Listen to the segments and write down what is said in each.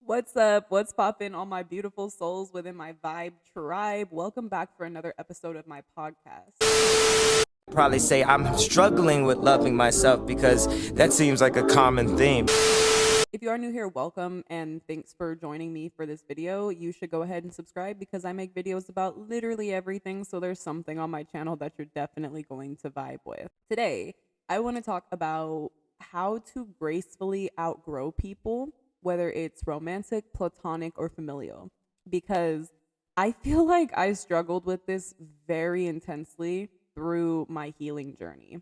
What's up? What's poppin', all my beautiful souls within my vibe tribe? Welcome back for another episode of my podcast. Probably say I'm struggling with loving myself because that seems like a common theme. If you are new here, welcome and thanks for joining me for this video. You should go ahead and subscribe because I make videos about literally everything, so there's something on my channel that you're definitely going to vibe with. Today, I want to talk about how to gracefully outgrow people, whether it's romantic, platonic, or familial, because I feel like I struggled with this very intensely through my healing journey.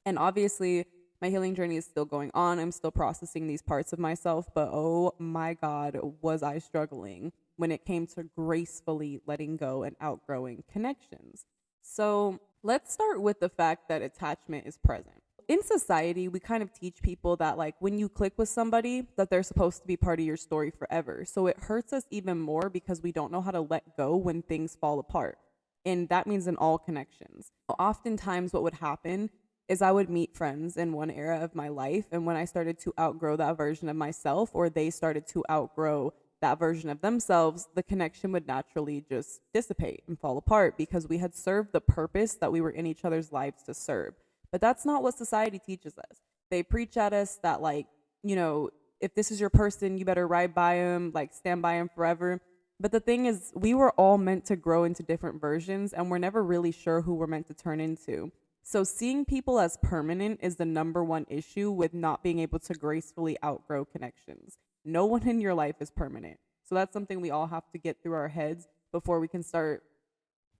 And obviously, my healing journey is still going on. I'm still processing these parts of myself, but oh my God, was I struggling when it came to gracefully letting go and outgrowing connections. So let's start with the fact that attachment is present. In society, we kind of teach people that, like, when you click with somebody, that they're supposed to be part of your story forever. So it hurts us even more because we don't know how to let go when things fall apart. And that means in all connections. Oftentimes, what would happen is I would meet friends in one era of my life, and when I started to outgrow that version of myself, or they started to outgrow that version of themselves, the connection would naturally just dissipate and fall apart because we had served the purpose that we were in each other's lives to serve. But that's not what society teaches us. They preach at us that, like, if this is your person, you better ride by them, like stand by them forever. But the thing is, we were all meant to grow into different versions, and we're never really sure who we're meant to turn into. So seeing people as permanent is the number one issue with not being able to gracefully outgrow connections. No one in your life is permanent. So that's something we all have to get through our heads before we can start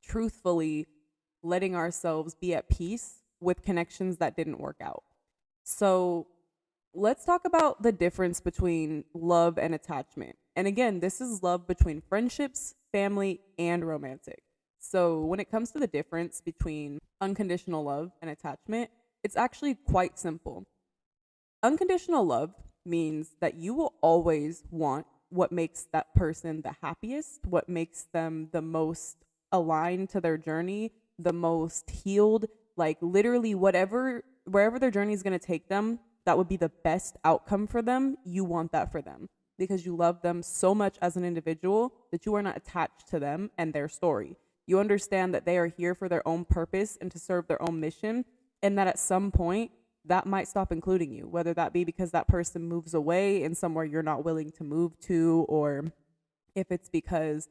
truthfully letting ourselves be at peace with connections that didn't work out. So let's talk about the difference between love and attachment. And again, this is love between friendships, family, and romantic. So when it comes to the difference between unconditional love and attachment, it's actually quite simple. Unconditional love means that you will always want what makes that person the happiest, what makes them the most aligned to their journey, the most healed, like literally wherever their journey is going to take them, that would be the best outcome for them. You want that for them because you love them so much as an individual that you are not attached to them and their story. You understand that they are here for their own purpose and to serve their own mission, and that at some point that might stop including you, whether that be because that person moves away in somewhere you're not willing to move to, or if it's because,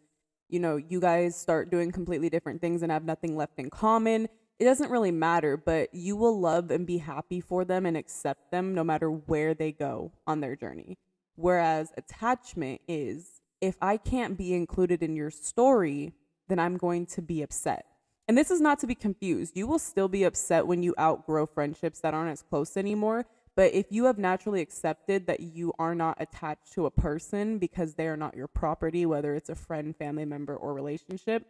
you guys start doing completely different things and have nothing left in common. It doesn't really matter, but you will love and be happy for them and accept them no matter where they go on their journey. Whereas attachment is, if I can't be included in your story, then I'm going to be upset. And this is not to be confused. You will still be upset when you outgrow friendships that aren't as close anymore. But if you have naturally accepted that you are not attached to a person because they are not your property, whether it's a friend, family member, or relationship,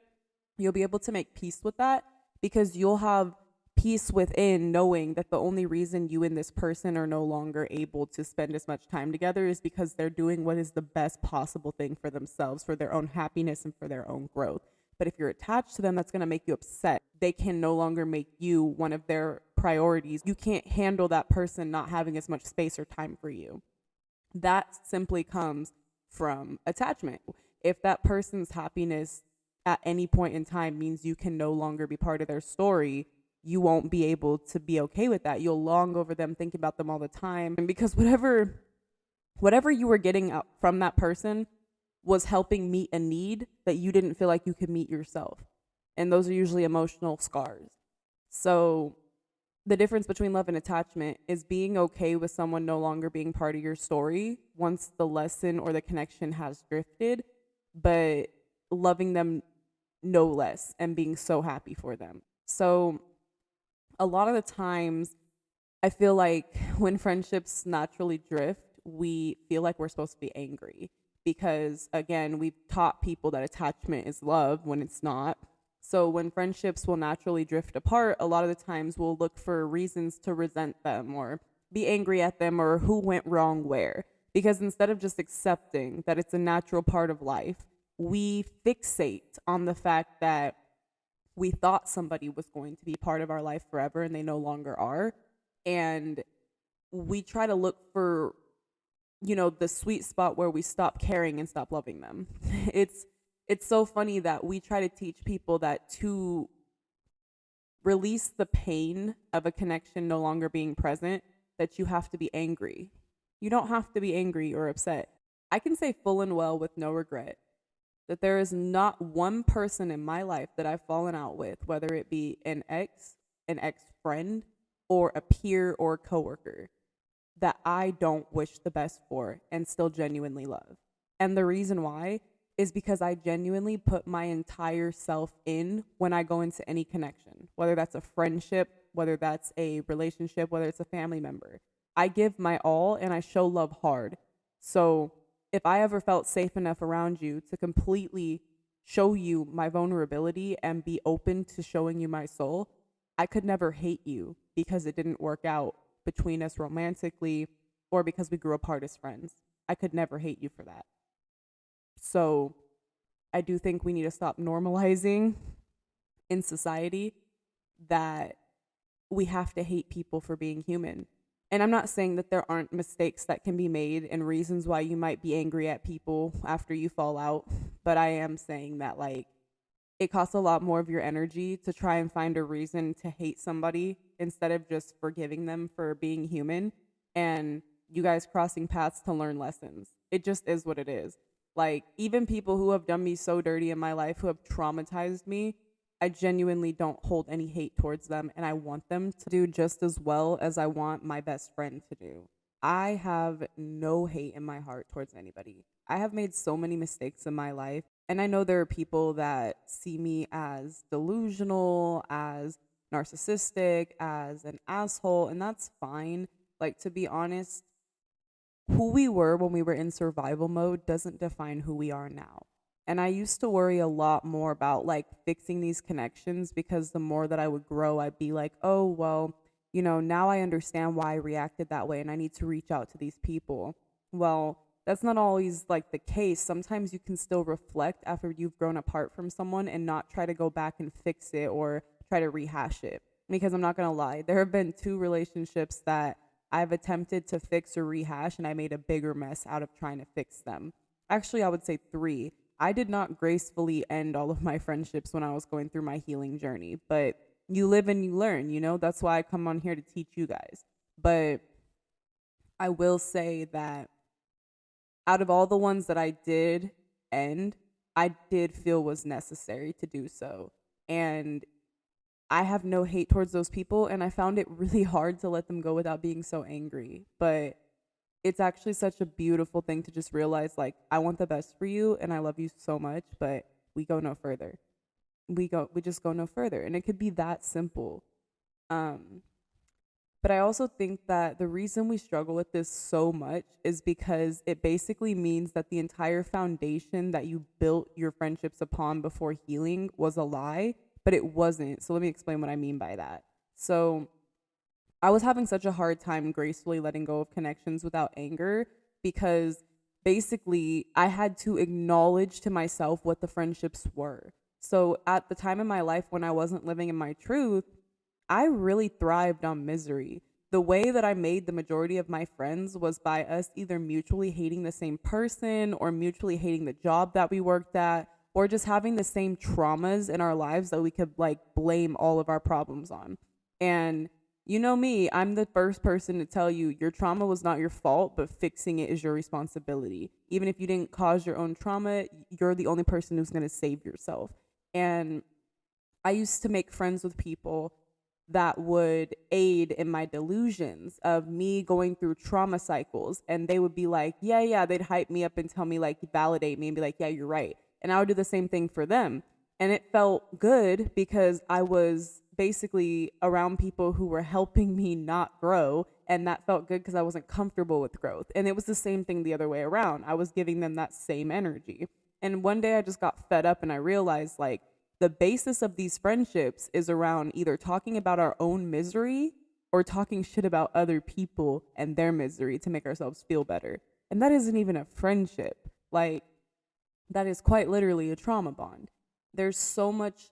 you'll be able to make peace with that because you'll have peace within knowing that the only reason you and this person are no longer able to spend as much time together is because they're doing what is the best possible thing for themselves, for their own happiness and for their own growth. But if you're attached to them, that's going to make you upset. They can no longer make you one of their priorities. You can't handle that person not having as much space or time for you. That simply comes from attachment. If that person's happiness at any point in time means you can no longer be part of their story, you won't be able to be okay with that. You'll long over them, think about them all the time. And because whatever you were getting out from that person was helping meet a need that you didn't feel like you could meet yourself. And those are usually emotional scars. So the difference between love and attachment is being okay with someone no longer being part of your story once the lesson or the connection has drifted, but loving them no less and being so happy for them. So a lot of the times I feel like when friendships naturally drift, we feel like we're supposed to be angry because, again, we've taught people that attachment is love when it's not. So when friendships will naturally drift apart, a lot of the times we'll look for reasons to resent them or be angry at them or who went wrong where. Because instead of just accepting that it's a natural part of life, we fixate on the fact that we thought somebody was going to be part of our life forever and they no longer are. And we try to look for the sweet spot where we stop caring and stop loving them. it's it's so funny that we try to teach people that to release the pain of a connection no longer being present, that you have to be angry. You don't have to be angry or upset. I can say full and well with no regret that there is not one person in my life that I've fallen out with, whether it be an ex friend, or a peer or coworker, that I don't wish the best for and still genuinely love. And the reason why is because I genuinely put my entire self in when I go into any connection, whether that's a friendship, whether that's a relationship, whether it's a family member. I give my all and I show love hard. So if I ever felt safe enough around you to completely show you my vulnerability and be open to showing you my soul, I could never hate you because it didn't work out between us romantically or because we grew apart as friends. I could never hate you for that. So I do think we need to stop normalizing in society that we have to hate people for being human. And I'm not saying that there aren't mistakes that can be made and reasons why you might be angry at people after you fall out, but I am saying that, like, it costs a lot more of your energy to try and find a reason to hate somebody instead of just forgiving them for being human and you guys crossing paths to learn lessons. It just is what it is. Like, even people who have done me so dirty in my life, who have traumatized me, I genuinely don't hold any hate towards them, and I want them to do just as well as I want my best friend to do. I have no hate in my heart towards anybody. I have made so many mistakes in my life, and I know there are people that see me as delusional, as narcissistic, as an asshole, and that's fine. Like, to be honest, who we were when we were in survival mode doesn't define who we are now. And I used to worry a lot more about like fixing these connections, because the more that I would grow, I'd be like, oh, well, now I understand why I reacted that way and I need to reach out to these people. Well, that's not always like the case. Sometimes you can still reflect after you've grown apart from someone and not try to go back and fix it or try to rehash it. Because I'm not going to lie, there have been 2 relationships that I've attempted to fix or rehash and I made a bigger mess out of trying to fix them. Actually, I would say 3. I did not gracefully end all of my friendships when I was going through my healing journey, but you live and you learn, That's why I come on here to teach you guys. But I will say that out of all the ones that I did end, I did feel was necessary to do so. And I have no hate towards those people, and I found it really hard to let them go without being so angry. But it's actually such a beautiful thing to just realize, like, I want the best for you and I love you so much, but we go no further. We just go no further. And it could be that simple. But I also think that the reason we struggle with this so much is because it basically means that the entire foundation that you built your friendships upon before healing was a lie, but it wasn't. So let me explain what I mean by that. So I was having such a hard time gracefully letting go of connections without anger, because basically I had to acknowledge to myself what the friendships were. So at the time in my life when I wasn't living in my truth, I really thrived on misery. The way that I made the majority of my friends was by us either mutually hating the same person or mutually hating the job that we worked at, or just having the same traumas in our lives that we could like blame all of our problems on. And you know me, I'm the first person to tell you your trauma was not your fault, but fixing it is your responsibility. Even if you didn't cause your own trauma, you're the only person who's going to save yourself. And I used to make friends with people that would aid in my delusions of me going through trauma cycles. And they would be like, yeah, they'd hype me up and tell me, like, validate me and be like, yeah, you're right. And I would do the same thing for them. And it felt good because I was basically around people who were helping me not grow. And that felt good because I wasn't comfortable with growth. And it was the same thing the other way around. I was giving them that same energy. And one day I just got fed up and I realized, like, the basis of these friendships is around either talking about our own misery or talking shit about other people and their misery to make ourselves feel better. And that isn't even a friendship. Like, that is quite literally a trauma bond. There's so much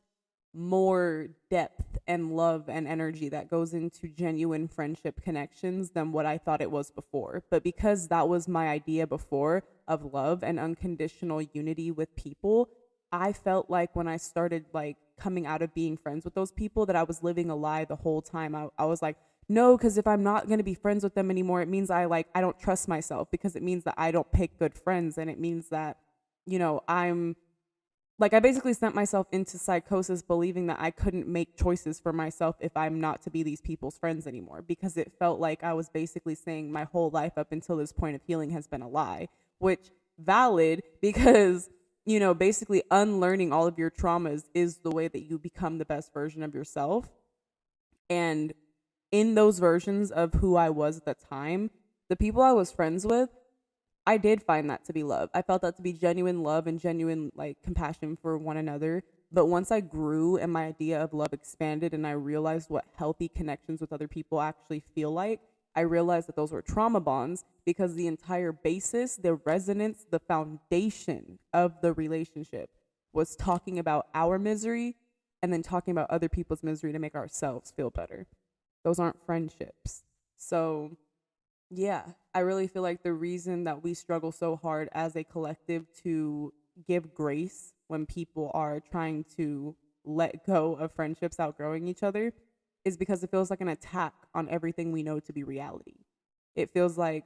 more depth and love and energy that goes into genuine friendship connections than what I thought it was before. But because that was my idea before of love and unconditional unity with people, I felt like when I started like coming out of being friends with those people that I was living a lie the whole time. I was like, no, because if I'm not going to be friends with them anymore, it means I don't trust myself, because it means that I don't pick good friends, and it means that, I basically sent myself into psychosis believing that I couldn't make choices for myself if I'm not to be these people's friends anymore, because it felt like I was basically saying my whole life up until this point of healing has been a lie, which valid because, basically unlearning all of your traumas is the way that you become the best version of yourself. And in those versions of who I was at the time, the people I was friends with, I did find that to be love. I felt that to be genuine love and genuine compassion for one another. But once I grew and my idea of love expanded and I realized what healthy connections with other people actually feel like, I realized that those were trauma bonds, because the entire basis, the resonance, the foundation of the relationship was talking about our misery and then talking about other people's misery to make ourselves feel better. Those aren't friendships. So yeah, I really feel like the reason that we struggle so hard as a collective to give grace when people are trying to let go of friendships outgrowing each other is because it feels like an attack on everything we know to be reality. It feels like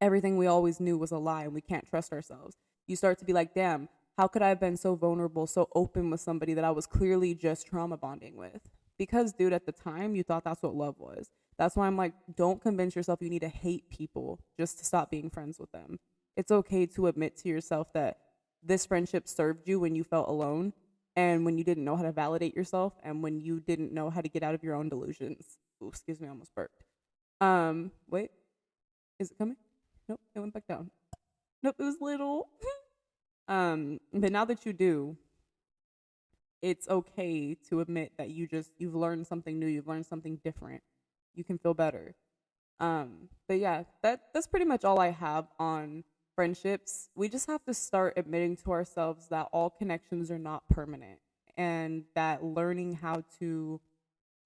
everything we always knew was a lie and we can't trust ourselves. You start to be like, damn, how could I have been so vulnerable, so open with somebody that I was clearly just trauma bonding with? Because, dude, at the time, you thought that's what love was. That's why I'm like, don't convince yourself you need to hate people just to stop being friends with them. It's okay to admit to yourself that this friendship served you when you felt alone and when you didn't know how to validate yourself and when you didn't know how to get out of your own delusions. Ooh, excuse me, I almost burped. Wait, is it coming? Nope, it went back down. Nope, it was little. But now that you do, it's okay to admit that you've learned something new, you've learned something different. You can feel better. But yeah, that's pretty much all I have on friendships. We just have to start admitting to ourselves that all connections are not permanent, and that learning how to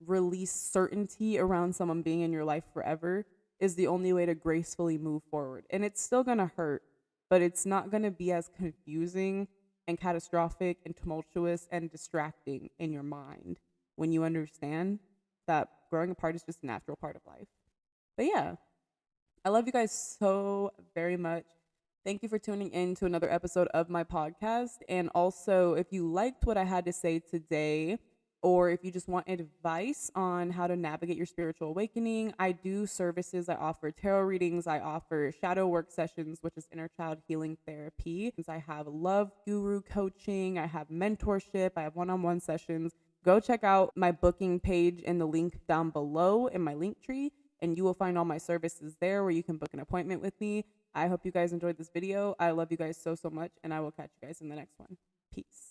release certainty around someone being in your life forever is the only way to gracefully move forward. And it's still gonna hurt, but it's not gonna be as confusing and catastrophic and tumultuous and distracting in your mind when you understand that growing apart is just a natural part of life. But yeah, I love you guys so very much. Thank you for tuning in to another episode of my podcast. And also, if you liked what I had to say today, or if you just want advice on how to navigate your spiritual awakening, I do services. I offer tarot readings. I offer shadow work sessions, which is inner child healing therapy. I have love guru coaching. I have mentorship. I have one-on-one sessions. Go check out my booking page in the link down below in my link tree, and you will find all my services there where you can book an appointment with me. I hope you guys enjoyed this video. I love you guys so, so much, and I will catch you guys in the next one. Peace.